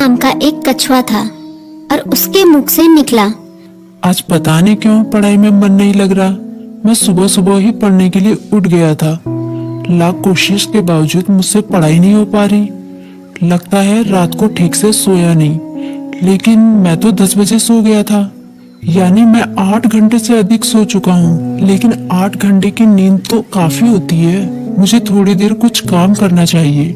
नाम का एक कछुआ था और उसके मुख से निकला, आज पता नहीं क्यों पढ़ाई में मन नहीं लग रहा। मैं सुबह सुबह ही पढ़ने के लिए उठ गया था। लाख कोशिश के बावजूद मुझसे पढ़ाई नहीं हो पा रही। लगता है रात को ठीक से सोया नहीं। लेकिन मैं तो 10 बजे सो गया था, यानी मैं 8 घंटे से अधिक सो चुका हूँ। लेकिन 8 घंटे की नींद तो काफी होती है। मुझे थोड़ी देर कुछ काम करना चाहिए,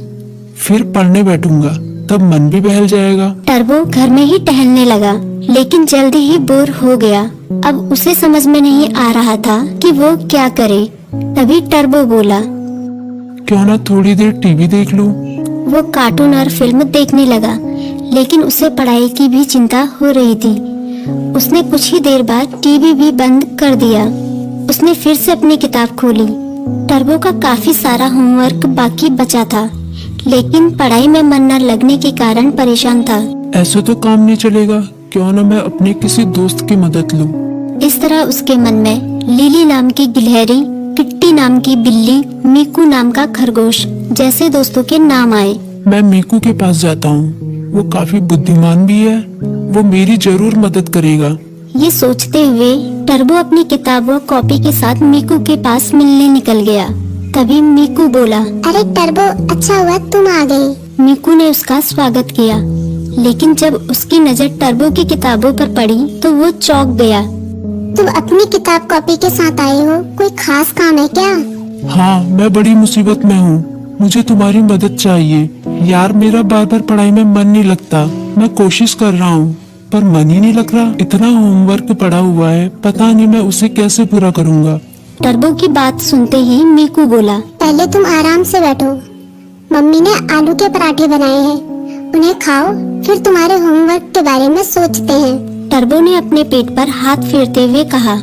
फिर पढ़ने बैठूंगा, तब मन भी बहल जाएगा। टर्बो घर में ही टहलने लगा, लेकिन जल्दी ही बोर हो गया। अब उसे समझ में नहीं आ रहा था कि वो क्या करे। तभी टर्बो बोला, क्यों ना थोड़ी देर टीवी देख लूं। वो कार्टून और फिल्म देखने लगा, लेकिन उसे पढ़ाई की भी चिंता हो रही थी। उसने कुछ ही देर बाद टीवी भी बंद कर दिया। उसने फिर से अपनी किताब खोली। टर्बो का काफी सारा होमवर्क बाकी बचा था, लेकिन पढ़ाई में मन न लगने के कारण परेशान था। ऐसे तो काम नहीं चलेगा, क्यों ना मैं अपने किसी दोस्त की मदद लूं। इस तरह उसके मन में लिली नाम की गिलहरी, किट्टी नाम की बिल्ली, मीकू नाम का खरगोश जैसे दोस्तों के नाम आए। मैं मीकू के पास जाता हूँ, वो काफी बुद्धिमान भी है, वो मेरी जरूर मदद करेगा। ये सोचते हुए टर्बो अपनी किताब व कॉपी के साथ मीकू के पास मिलने निकल गया। तभी मीकू बोला, अरे टर्बो, अच्छा हुआ तुम आ गए। मीकू ने उसका स्वागत किया, लेकिन जब उसकी नजर टर्बो की किताबों पर पड़ी तो वो चौंक गया। तुम अपनी किताब कॉपी के साथ आए हो, कोई खास काम है क्या? हाँ, मैं बड़ी मुसीबत में हूँ, मुझे तुम्हारी मदद चाहिए। यार, मेरा बार बार पढ़ाई में मन नहीं लगता। मैं कोशिश कर रहा हूँ, पर मन ही नहीं लग रहा। इतना होमवर्क पड़ा हुआ है, पता नहीं मैं उसे कैसे पूरा करूँगा। टर्बो की बात सुनते ही मीकू बोला, पहले तुम आराम से बैठो, मम्मी ने आलू के पराठे बनाए हैं, उन्हें खाओ, फिर तुम्हारे होमवर्क के बारे में सोचते हैं। टर्बो ने अपने पेट पर हाथ फेरते हुए कहा,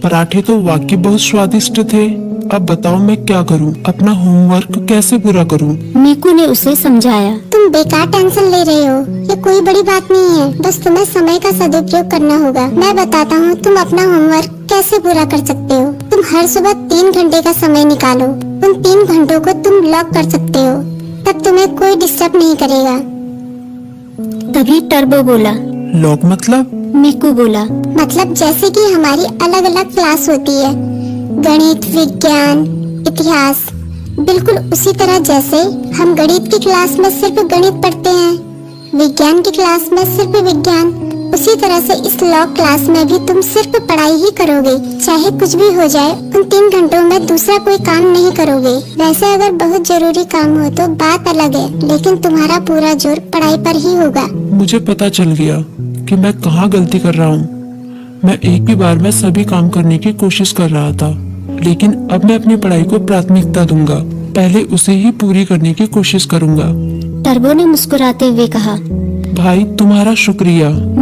पराठे तो वाकई बहुत स्वादिष्ट थे। अब बताओ मैं क्या करूं? अपना होमवर्क कैसे पूरा करूं? मीकू ने उसे समझाया। तुम बेकार टेंशन ले रहे हो, ये कोई बड़ी बात नहीं है, बस तुम्हें समय का सदुपयोग करना होगा। मैं बताता हूँ तुम अपना होमवर्क कैसे पूरा कर सकते हो। तुम हर सुबह 3 घंटे का समय निकालो, उन 3 घंटों को तुम ब्लॉक कर सकते हो, तब तुम्हें कोई डिस्टर्ब नहीं करेगा। तभी टर्बो बोला, लॉक मतलब? मीकू बोला, मतलब जैसे कि हमारी अलग अलग क्लास होती है, गणित, विज्ञान, इतिहास, बिल्कुल उसी तरह जैसे हम गणित की क्लास में सिर्फ गणित पढ़ते हैं, विज्ञान की क्लास में सिर्फ विज्ञान, उसी तरह से इस लॉ क्लास में भी तुम सिर्फ पढ़ाई ही करोगे। चाहे कुछ भी हो जाए, उन 3 घंटों में दूसरा कोई काम नहीं करोगे। वैसे अगर बहुत जरूरी काम हो तो बात अलग है, लेकिन तुम्हारा पूरा जोर पढ़ाई पर ही होगा। मुझे पता चल गया कि मैं कहाँ गलती कर रहा हूँ। मैं एक ही बार में सभी काम करने की कोशिश कर रहा था, लेकिन अब मैं अपनी पढ़ाई को प्राथमिकता दूंगा। पहले उसे ही पूरी करने की कोशिश करूंगा। टर्बो ने मुस्कुराते हुए कहा, भाई, तुम्हारा शुक्रिया।